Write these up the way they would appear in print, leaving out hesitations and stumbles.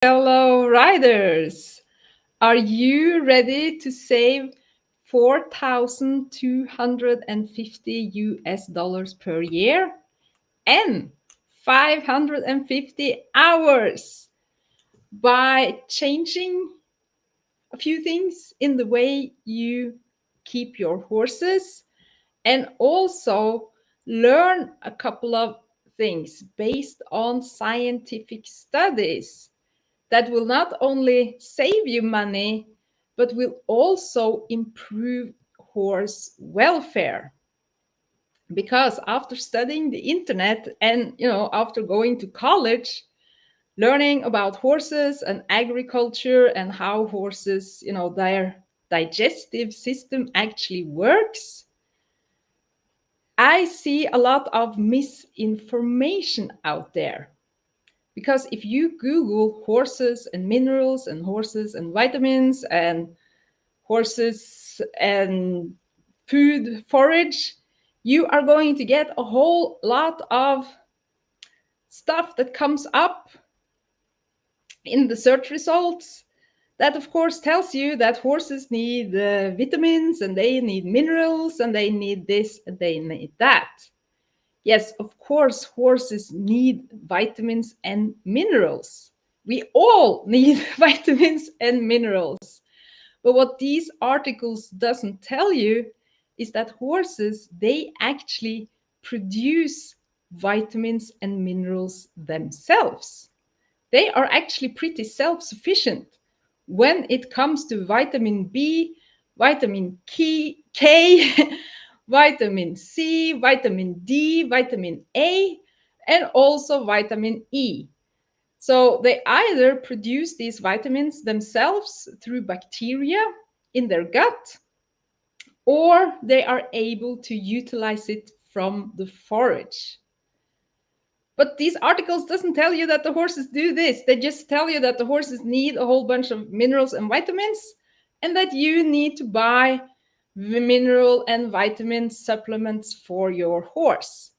Fellow riders, are you ready to save 4,250 US dollars per year and 550 hours by changing a few things in the way you keep your horses and also learn a couple of things based on scientific studies that will not only save you money, but will also improve horse welfare. Because after studying the internet and after going to college, learning about horses and agriculture and how horses, their digestive system actually works, I see a lot of misinformation out there. Because if you Google horses and minerals and horses and vitamins and horses and food forage, you are going to get a whole lot of stuff that comes up in the search results that of course tells you that horses need vitamins and they need minerals and they need this and they need that. Yes, of course, horses need vitamins and minerals. We all need vitamins and minerals. But what these articles doesn't tell you is that horses, they actually produce vitamins and minerals themselves. They are actually pretty self-sufficient when it comes to vitamin B, vitamin K, vitamin C, vitamin D, vitamin A, and also vitamin E. So they either produce these vitamins themselves through bacteria in their gut, or they are able to utilize it from the forage. But these articles doesn't tell you that the horses do this. They just tell you that the horses need a whole bunch of minerals and vitamins and that you need to buy mineral and vitamin supplements for your horse,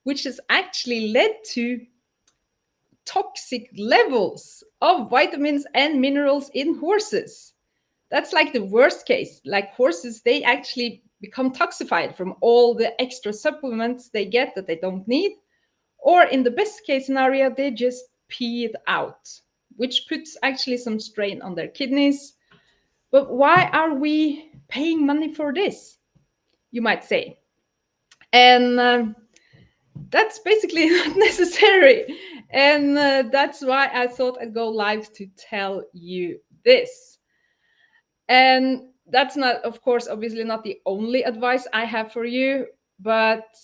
which has actually led to toxic levels of vitamins and minerals in horses. That's like the worst case. Like horses, they actually become toxified from all the extra supplements they get that they don't need. Or in the best case scenario, they just pee it out, which puts actually some strain on their kidneys. But why are we paying money for this, you might say? And that's basically not necessary. And that's why I thought I'd go live to tell you this. And that's not, of course, obviously not the only advice I have for you, but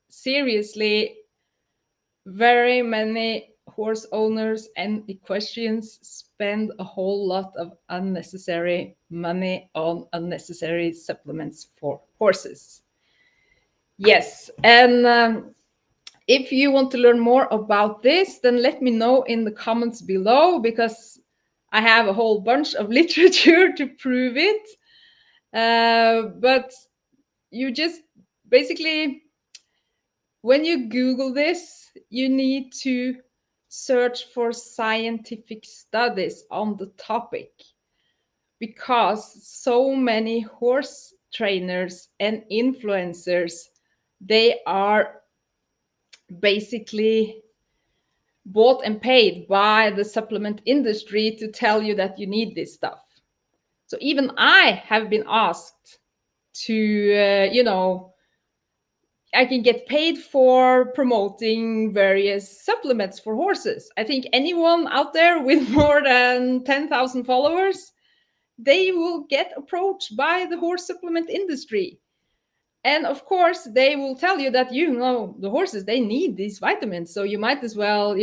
seriously, very many horse owners and equestrians spend a whole lot of unnecessary money on unnecessary supplements for horses. Yes, and if you want to learn more about this, then let me know in the comments below because I have a whole bunch of literature to prove it. But you just basically, when you Google this, you need to search for scientific studies on the topic because so many horse trainers and influencers, they are basically bought and paid by the supplement industry to tell you that you need this stuff. So even I have been asked to, I can get paid for promoting various supplements for horses. I think anyone out there with more than 10,000 followers, they will get approached by the horse supplement industry. And of course, they will tell you that, the horses, they need these vitamins. So you might as well,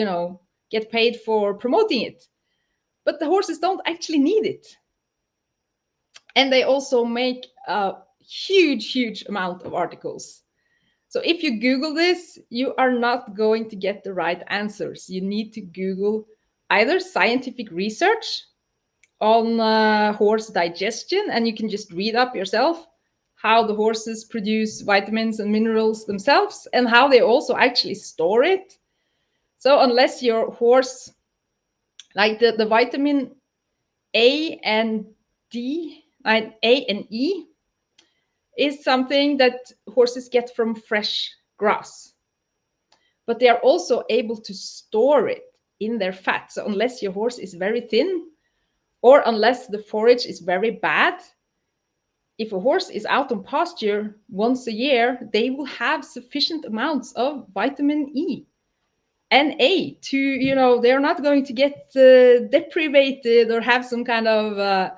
get paid for promoting it. But the horses don't actually need it. And they also make a huge, huge amount of articles. So if you Google this, you are not going to get the right answers. You need to Google either scientific research on horse digestion, and you can just read up yourself how the horses produce vitamins and minerals themselves and how they also actually store it. So unless your horse Like the vitamin A and D, A and E, is something that horses get from fresh grass, but they are also able to store it in their fat. So unless your horse is very thin, or unless the forage is very bad, if a horse is out on pasture once a year, they will have sufficient amounts of vitamin E and A to, they're not going to get deprived or have some kind of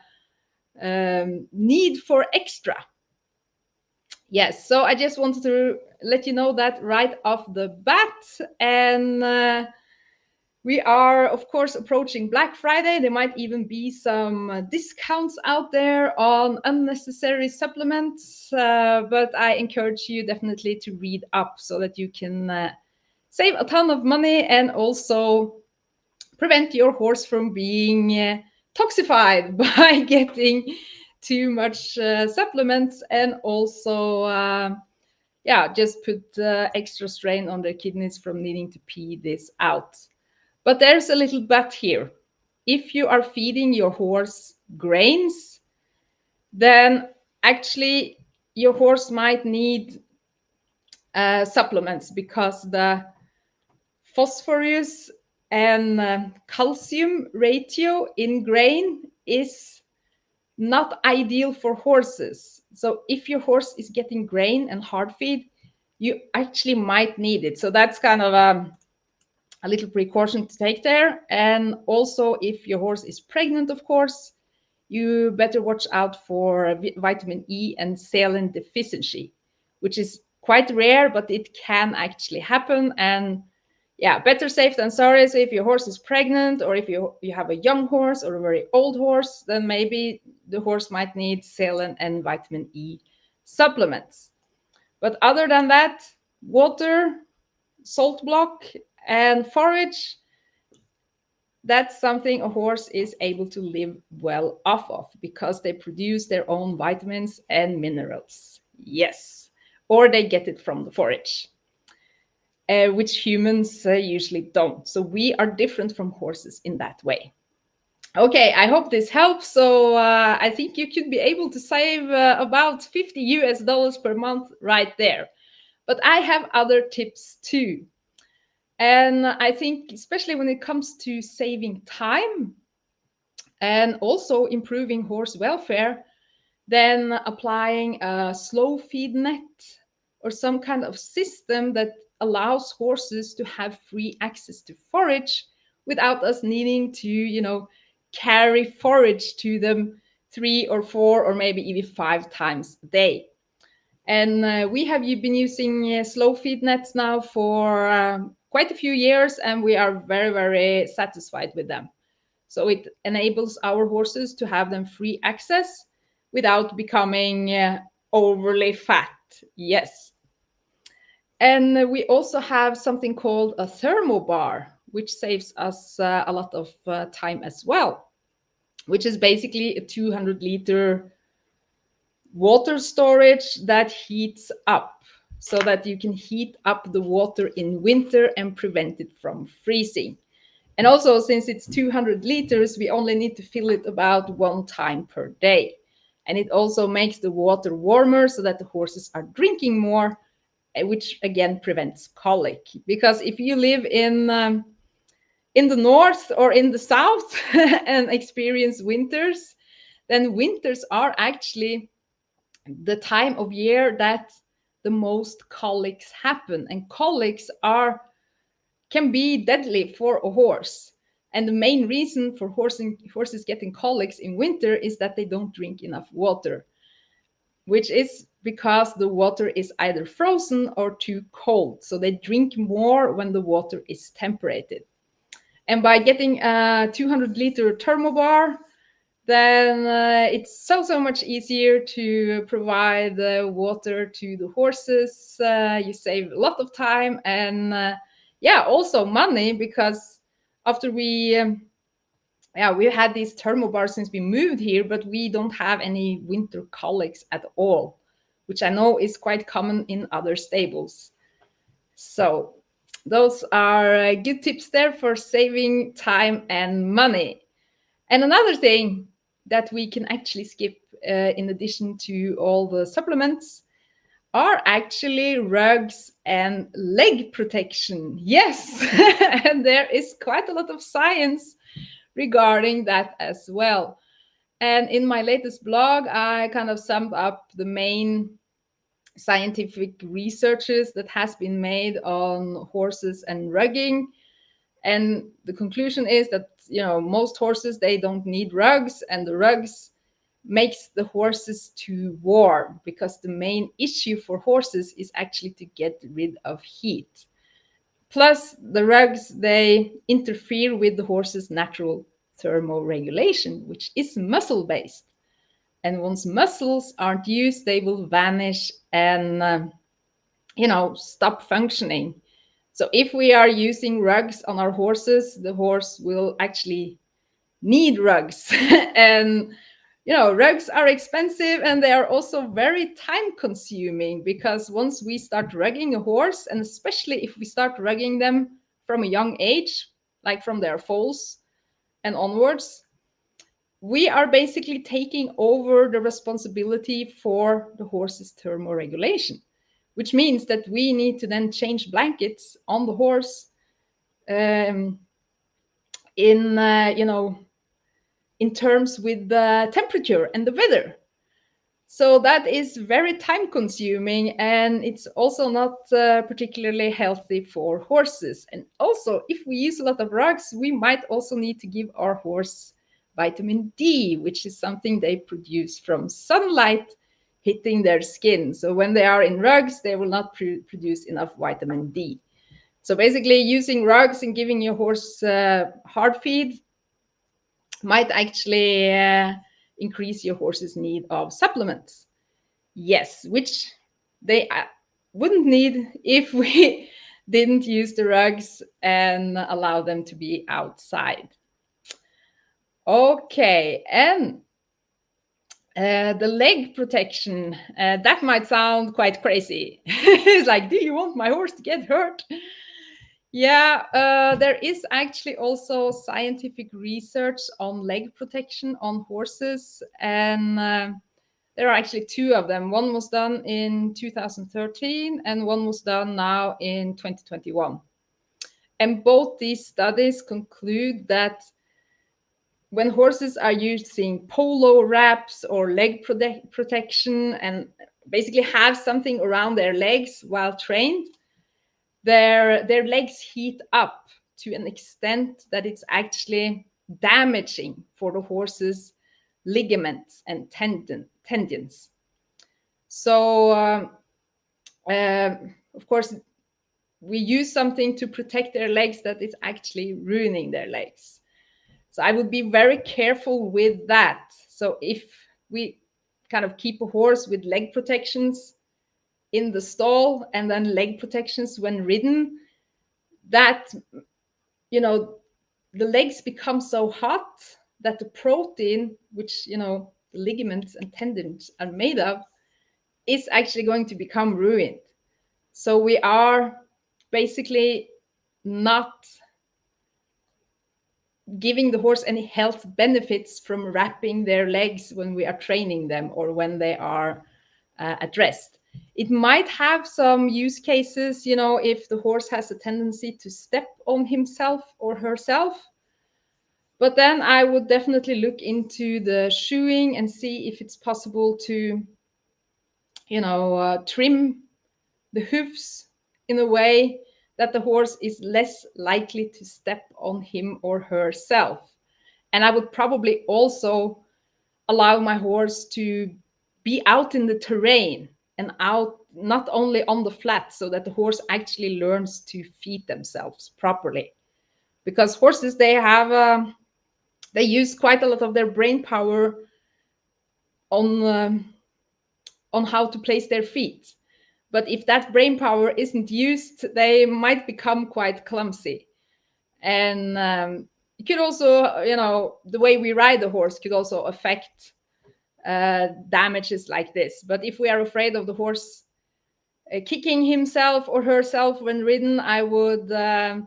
need for extra. Yes, so I just wanted to let you know that right off the bat. And we are, of course, approaching Black Friday. There might even be some discounts out there on unnecessary supplements, but I encourage you definitely to read up so that you can save a ton of money and also prevent your horse from being toxified by getting too much supplements, and also yeah, just put extra strain on their kidneys from needing to pee this out. But there's a little but here. If you are feeding your horse grains, then actually your horse might need supplements, because the phosphorus and calcium ratio in grain is not ideal for horses. So if your horse is getting grain and hard feed, you actually might need it. So that's kind of a little precaution to take there. And also, if your horse is pregnant, of course, you better watch out for vitamin E and selenite deficiency, which is quite rare, but it can actually happen. And yeah, better safe than sorry. So if your horse is pregnant, or if you have a young horse or a very old horse, then maybe the horse might need selenite and vitamin E supplements. But other than that, water, salt block, and forage, that's something a horse is able to live well off of, because they produce their own vitamins and minerals. Yes. Or they get it from the forage, which humans usually don't. So we are different from horses in that way. Okay, I hope this helps. So I think you could be able to save about 50 US dollars per month right there. But I have other tips too. And I think, especially when it comes to saving time and also improving horse welfare, then applying a slow feed net or some kind of system that allows horses to have free access to forage without us needing to, carry forage to them 3 or 4 or maybe even 5 times a day. And we have been using slow feed nets now for quite a few years, and we are very, very satisfied with them. So it enables our horses to have them free access without becoming overly fat. Yes. And we also have something called a thermobar, which saves us a lot of time as well, which is basically a 200-liter water storage that heats up, so that you can heat up the water in winter and prevent it from freezing. And also, since it's 200 liters, we only need to fill it about 1 time per day. And it also makes the water warmer so that the horses are drinking more, which again prevents colic. Because if you live in the north or in the south and experience winters, then winters are actually the time of year that the most colics happen. And colics can be deadly for a horse. And the main reason for horses getting colics in winter is that they don't drink enough water, which is because the water is either frozen or too cold. So they drink more when the water is temperated. And by getting a 200-liter thermobar, then it's so much easier to provide water to the horses. You save a lot of time, and yeah, also money, because after we had these thermobars since we moved here, but we don't have any winter colics at all, which I know is quite common in other stables. So Those are good tips there for saving time and money. And another thing that we can actually skip, in addition to all the supplements, are actually rugs and leg protection. Yes, and there is quite a lot of science regarding that as well. And in my latest blog, I kind of summed up the main scientific researches that has been made on horses and rugging. And the conclusion is that, most horses, they don't need rugs, and the rugs makes the horses too warm, because the main issue for horses is actually to get rid of heat. Plus, the rugs, they interfere with the horse's natural thermoregulation, which is muscle based. And once muscles aren't used, they will vanish and, stop functioning. So if we are using rugs on our horses, the horse will actually need rugs. And rugs are expensive, and they are also very time consuming, because once we start rugging a horse, and especially if we start rugging them from a young age, like from their foals and onwards, we are basically taking over the responsibility for the horse's thermoregulation, which means that we need to then change blankets on the horse, um, in in terms with the temperature and the weather. So that is very time consuming, and it's also not particularly healthy for horses. And also, if we use a lot of rugs, we might also need to give our horse vitamin D, which is something they produce from sunlight hitting their skin. So when they are in rugs, they will not produce enough vitamin D. So basically, using rugs and giving your horse hard feed might actually increase your horse's need of supplements. Yes, which they wouldn't need if we didn't use the rugs and allow them to be outside. Okay, and the leg protection, that might sound quite crazy. It's like, do you want my horse to get hurt? Yeah, there is actually also scientific research on leg protection on horses, and there are actually two of them. One was done in 2013, and one was done now in 2021. And both these studies conclude that when horses are using polo wraps or leg protection, and basically have something around their legs while trained, their legs heat up to an extent that it's actually damaging for the horse's ligaments and tendons. So, of course, we use something to protect their legs that is actually ruining their legs. So I would be very careful with that. So if we kind of keep a horse with leg protections in the stall and then leg protections when ridden, that, the legs become so hot that the protein, which, the ligaments and tendons are made of, is actually going to become ruined. So we are basically not giving the horse any health benefits from wrapping their legs when we are training them or when they are at rest. It might have some use cases, if the horse has a tendency to step on himself or herself. But then I would definitely look into the shoeing and see if it's possible to, trim the hoofs in a way that the horse is less likely to step on him or herself. And I would probably also allow my horse to be out in the terrain and out not only on the flat, so that the horse actually learns to feed themselves properly. Because horses, they use quite a lot of their brain power on how to place their feet. But if that brain power isn't used, they might become quite clumsy. And it could also, the way we ride a horse could also affect damages like this. But if we are afraid of the horse kicking himself or herself when ridden, I would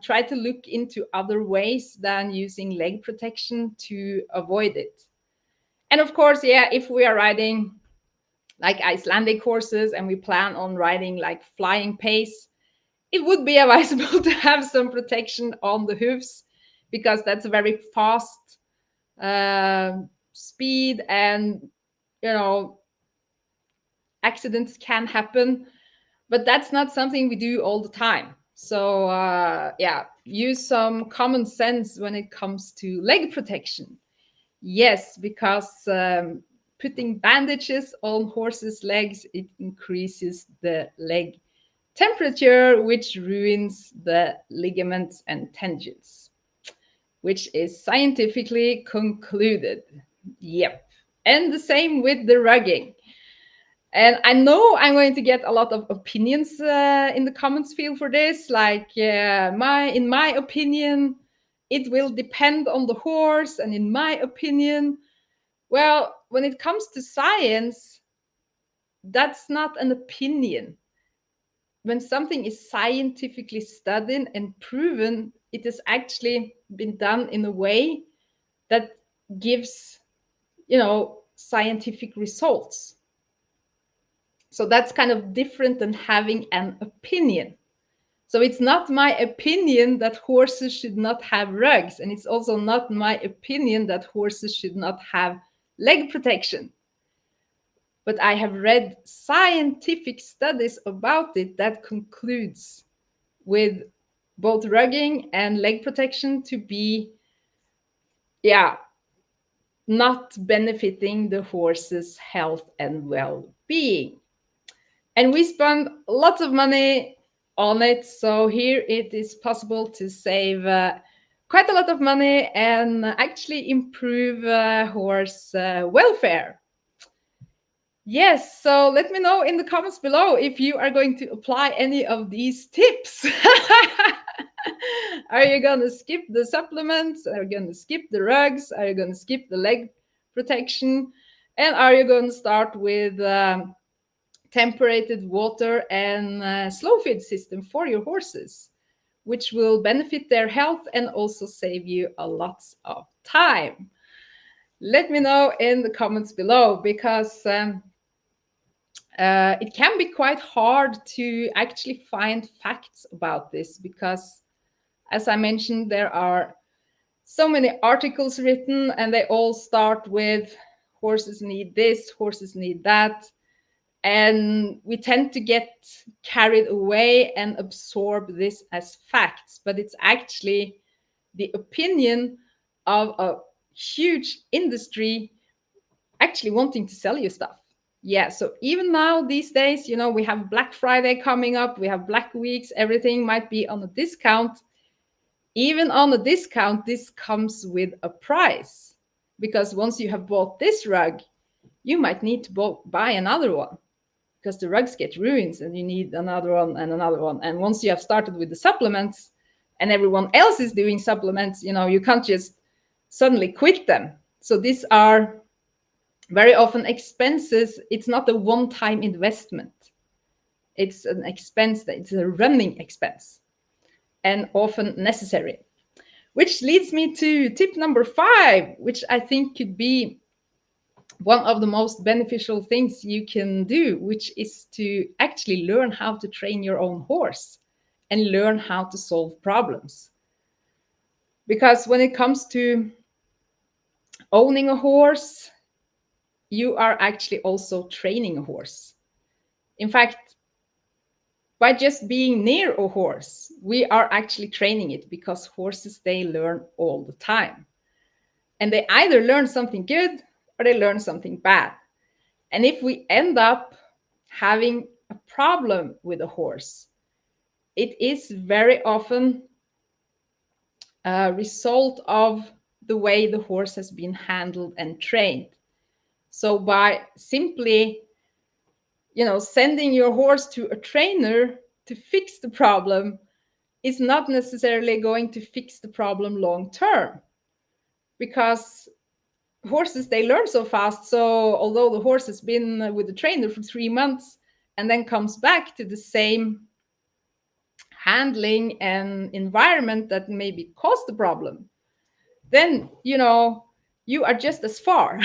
try to look into other ways than using leg protection to avoid it. And of course, yeah, if we are riding like Icelandic horses and we plan on riding like flying pace, it would be advisable to have some protection on the hooves, because that's a very fast speed, and you know, accidents can happen, but that's not something we do all the time. So yeah, use some common sense when it comes to leg protection. Yes, because putting bandages on horses' legs, it increases the leg temperature, which ruins the ligaments and tendons, which is scientifically concluded. Yep. And the same with the rugging. And I know I'm going to get a lot of opinions in the comments field for this. Like, in my opinion, it will depend on the horse. And in my opinion, well, when it comes to science, that's not an opinion. When something is scientifically studied and proven, it has actually been done in a way that gives, scientific results. So that's kind of different than having an opinion. So it's not my opinion that horses should not have rugs, and it's also not my opinion that horses should not have leg protection. But I have read scientific studies about it that concludes with both rugging and leg protection to be, yeah, not benefiting the horse's health and well-being. And we spend lots of money on it, so here it is possible to save quite a lot of money and actually improve horse welfare. Yes, so let me know in the comments below if you are going to apply any of these tips. Are you going to skip the supplements? Are you going to skip the rugs? Are you going to skip the leg protection? And are you going to start with temperated water and slow feed system for your horses, which will benefit their health and also save you a lot of time? Let me know in the comments below, because it can be quite hard to actually find facts about this, because as I mentioned, there are so many articles written and they all start with horses need this, horses need that. And we tend to get carried away and absorb this as facts, but it's actually the opinion of a huge industry actually wanting to sell you stuff. Yeah, so even now these days, we have Black Friday coming up, we have Black Weeks, everything might be on a discount. Even on a discount, this comes with a price, because once you have bought this rug, you might need to buy another one, because the rugs get ruined and you need another one and another one. And once you have started with the supplements and everyone else is doing supplements, you can't just suddenly quit them. So these are very often expenses. It's not a one-time investment. It's an expense, it's a running expense, and often necessary. Which leads me to tip number 5, which I think could be one of the most beneficial things you can do, which is to actually learn how to train your own horse and learn how to solve problems. Because when it comes to owning a horse, you are actually also training a horse. In fact, by just being near a horse, we are actually training it, because horses, they learn all the time. And they either learn something good or they learn something bad. And if we end up having a problem with a horse, it is very often a result of the way the horse has been handled and trained. So by simply, sending your horse to a trainer to fix the problem is not necessarily going to fix the problem long term, because horses, they learn so fast. So although the horse has been with the trainer for 3 months, and then comes back to the same handling and environment that maybe caused the problem, then you are just as far.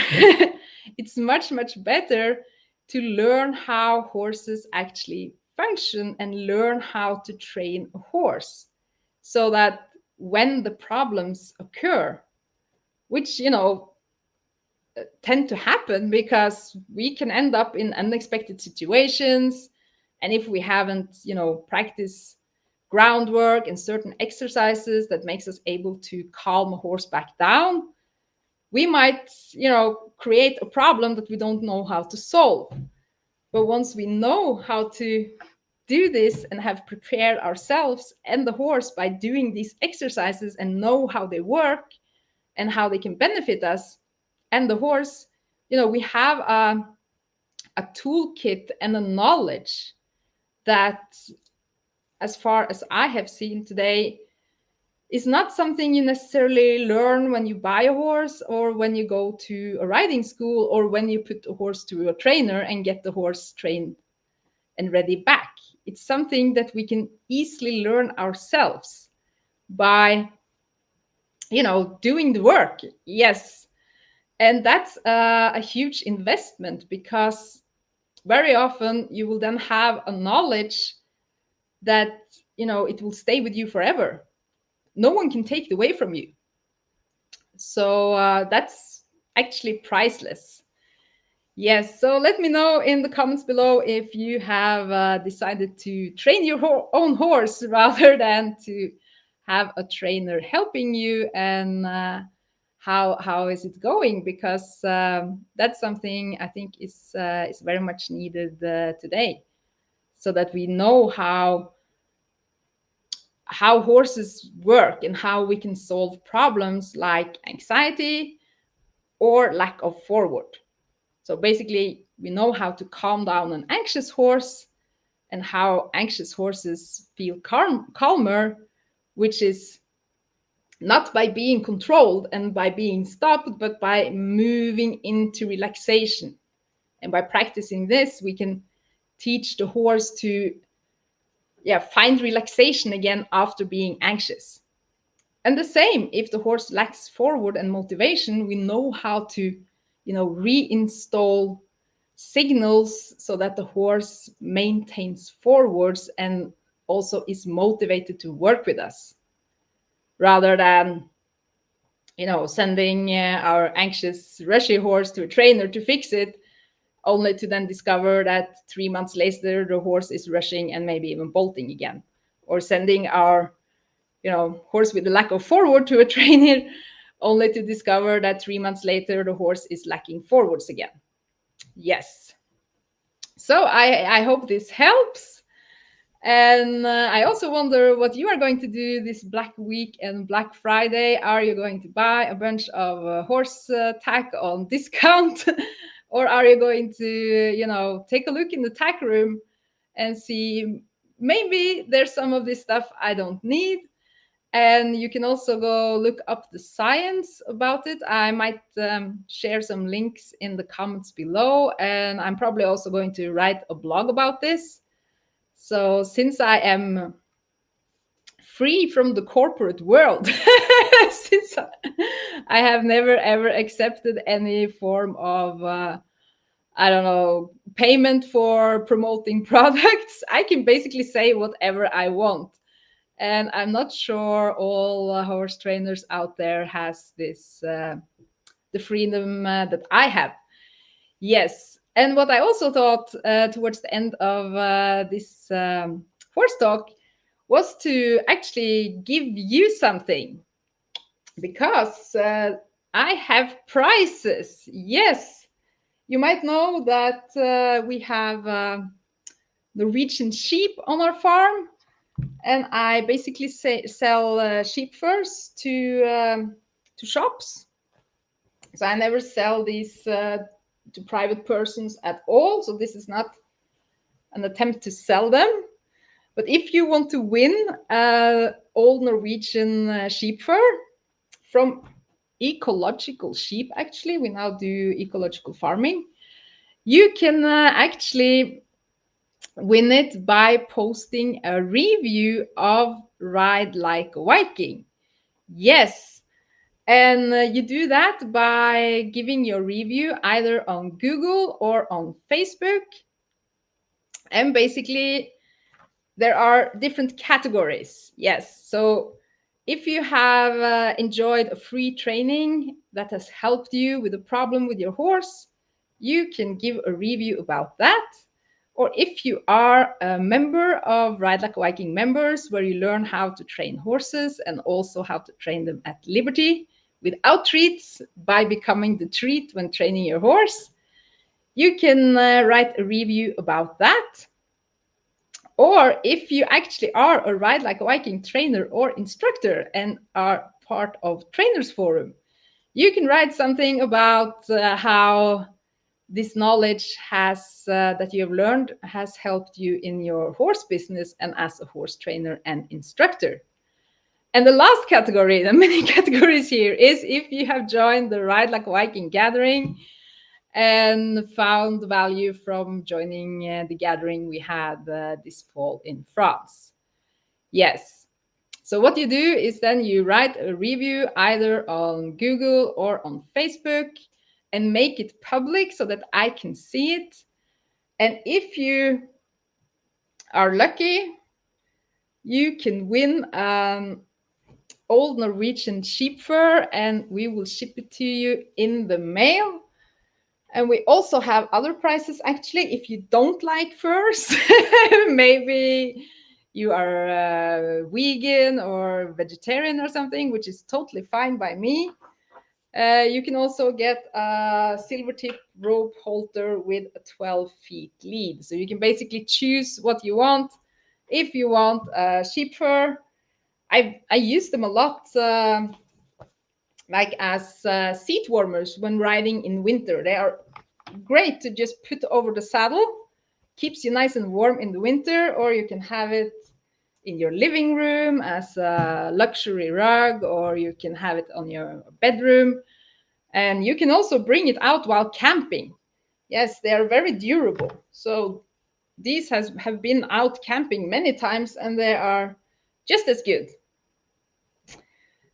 It's much, much better to learn how horses actually function and learn how to train a horse, so that when the problems occur, which tend to happen because we can end up in unexpected situations, and if we haven't practiced groundwork and certain exercises that makes us able to calm a horse back down, we might create a problem that we don't know how to solve. But once we know how to do this and have prepared ourselves and the horse by doing these exercises and know how they work and how they can benefit us and the horse, we have a toolkit and a knowledge that, as far as I have seen today, is not something you necessarily learn when you buy a horse or when you go to a riding school or when you put a horse to a trainer and get the horse trained and ready back. It's something that we can easily learn ourselves by doing the work. Yes. And that's a huge investment, because very often you will then have a knowledge that it will stay with you forever. No one can take it away from you. So that's actually priceless. Yes, so let me know in the comments below if you have decided to train your own horse rather than to have a trainer helping you, and how is it going? Because that's something I think is very much needed today, so that we know how horses work and how we can solve problems like anxiety or lack of forward. So basically, we know how to calm down an anxious horse and how anxious horses feel calmer, which is not by being controlled and by being stopped, but by moving into relaxation. And by practicing this, we can teach the horse to find relaxation again after being anxious. And the same, if the horse lacks forward and motivation, we know how to reinstall signals so that the horse maintains forwards and also is motivated to work with us, rather than sending our anxious rushy horse to a trainer to fix it, only to then discover that 3 months later the horse is rushing and maybe even bolting again. Or sending our horse with a lack of forward to a trainer, only to discover that 3 months later the horse is lacking forwards again. Yes. So I hope this helps. And I also wonder what you are going to do this Black Week and Black Friday. Are you going to buy a bunch of horse tack on discount? Or are you going to, take a look in the tack room and see maybe there's some of this stuff I don't need? And you can also go look up the science about it. I might share some links in the comments below. And I'm probably also going to write a blog about this. So since I am free from the corporate world, since I have never ever accepted any form of, I don't know, payment for promoting products, I can basically say whatever I want. And I'm not sure all horse trainers out there has this, the freedom that I have. Yes. And what I also thought towards the end of this horse talk was to actually give you something, because I have prizes. Yes. You might know that we have Norwegian sheep on our farm, and I basically sell sheep furs to shops. So I never sell these to private persons at all. So this is not an attempt to sell them. But if you want to win old Norwegian sheep fur from ecological sheep, actually, we now do ecological farming, you can actually win it by posting a review of Ride Like a Viking. Yes, and you do that by giving your review either on Google or on Facebook. And basically, there are different categories. Yes. So if you have enjoyed a free training that has helped you with a problem with your horse, you can give a review about that. Or if you are a member of Ride Like a Viking members, where you learn how to train horses and also how to train them at liberty without treats by becoming the treat when training your horse, you can write a review about that. Or if you actually are a Ride Like a Viking trainer or instructor and are part of Trainers Forum, you can write something about how this knowledge has that you have learned has helped you in your horse business and as a horse trainer and instructor. And the last category, the many categories here, is if you have joined the Ride Like a Viking gathering and found value from joining the gathering we had this fall in France. Yes. So what you do is then you write a review either on Google or on Facebook and make it public so that I can see it. And if you are lucky, you can win old Norwegian sheep fur and we will ship it to you in the mail. And we also have other prizes actually if you don't like furs. Maybe you are vegan or vegetarian or something, which is totally fine by me. You can also get a silver tip rope halter with a 12 feet lead. So you can basically choose what you want. If you want sheep fur, I use them a lot. Like as seat warmers when riding in winter. They are great to just put over the saddle, keeps you nice and warm in the winter, or you can have it in your living room as a luxury rug, or you can have it on your bedroom. And you can also bring it out while camping. Yes, they are very durable. So these have been out camping many times and they are just as good.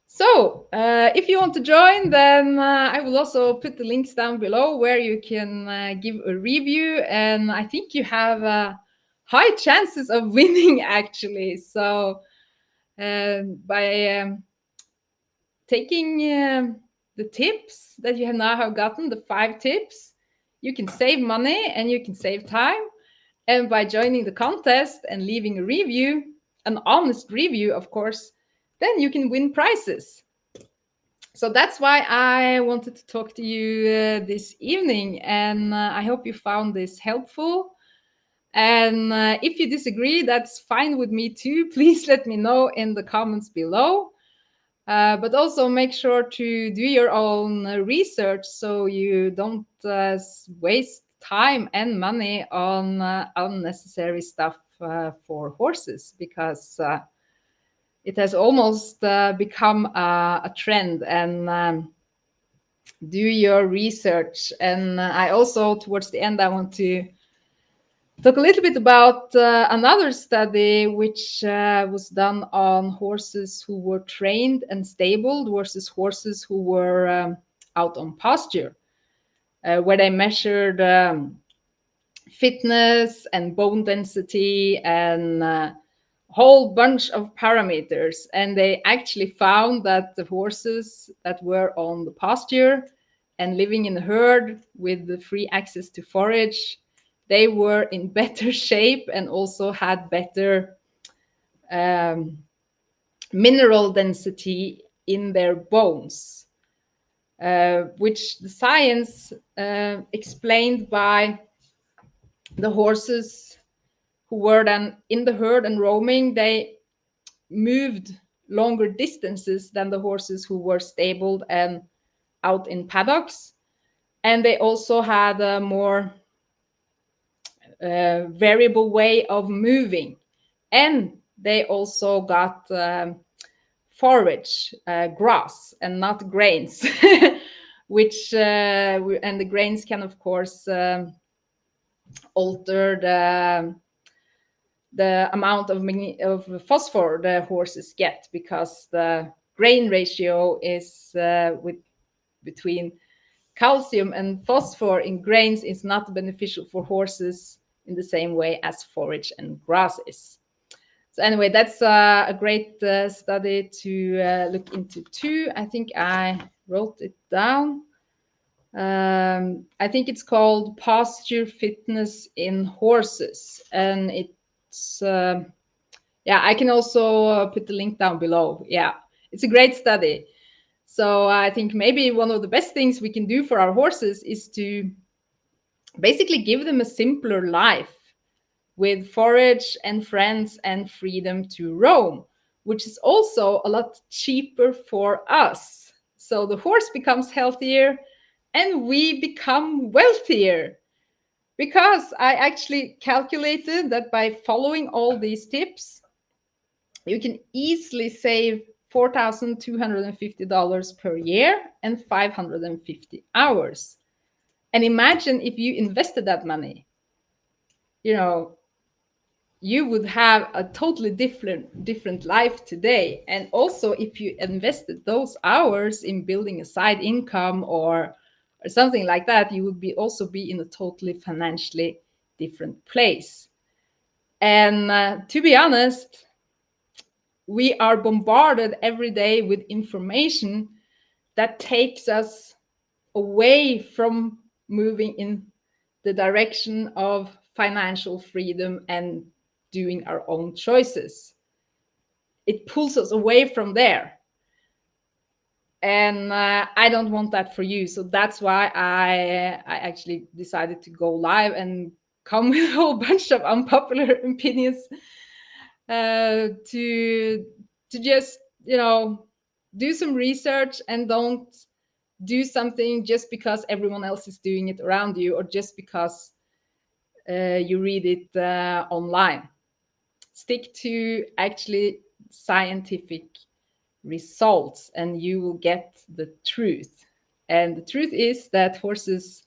So, if you want to join, then I will also put the links down below where you can give a review. And I think you have high chances of winning, actually. So, by taking the tips that you have now have gotten, the 5 tips, you can save money and you can save time. And by joining the contest and leaving a review, an honest review, of course, then you can win prizes. So that's why I wanted to talk to you this evening, and I hope you found this helpful. And if you disagree, that's fine with me too. Please let me know in the comments below. But also make sure to do your own research so you don't waste time and money on unnecessary stuff for horses, because it has almost become a trend. And do your research. And I also, towards the end, I want to talk a little bit about another study which was done on horses who were trained and stabled versus horses who were out on pasture, where they measured fitness and bone density and whole bunch of parameters, and they actually found that the horses that were on the pasture and living in a herd with the free access to forage, they were in better shape and also had better mineral density in their bones, which the science explained by the horses who were then in the herd and roaming. They moved longer distances than the horses who were stabled and out in paddocks. And they also had a more variable way of moving. And they also got forage, grass, and not grains, which, and the grains can, of course, alter the amount of phosphor the horses get, because the grain ratio is between calcium and phosphor in grains is not beneficial for horses in the same way as forage and grass is. So anyway, that's a great study to look into too. I think I wrote it down. I think it's called Pasture Fitness in Horses, and it's yeah, I can also put the link down below. Yeah, it's a great study. So I think maybe one of the best things we can do for our horses is to basically give them a simpler life with forage and friends and freedom to roam, which is also a lot cheaper for us. So the horse becomes healthier and we become wealthier. Because I actually calculated that by following all these tips, you can easily save $4,250 per year and 550 hours. And imagine if you invested that money, you know, you would have a totally different life today. And also if you invested those hours in building a side income or something like that, you would be also be in a totally financially different place. And to be honest, we are bombarded every day with information that takes us away from moving in the direction of financial freedom and doing our own choices. It pulls us away from there. And I don't want that for you. So that's why I actually decided to go live and come with a whole bunch of unpopular opinions to just, you know, do some research and don't do something just because everyone else is doing it around you, or just because you read it online. Stick to actually scientific results and you will get the truth. And the truth is that horses,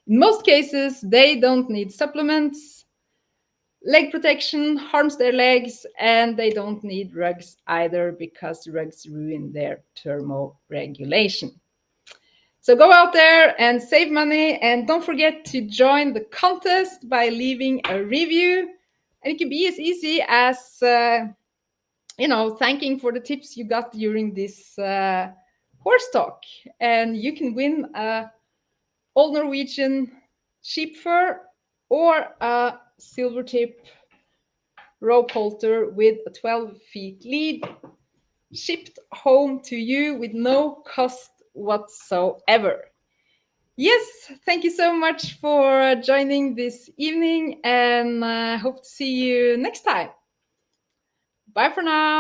in most cases, they don't need supplements. Leg protection harms their legs, and they don't need rugs either, because rugs ruin their thermoregulation. So go out there and save money, and don't forget to join the contest by leaving a review. And it can be as easy as thanking for the tips you got during this horse talk, and you can win a old Norwegian sheep fur or a silver tip rope halter with a 12 feet lead, shipped home to you with no cost whatsoever. Yes, thank you so much for joining this evening, and I hope to see you next time. Bye for now.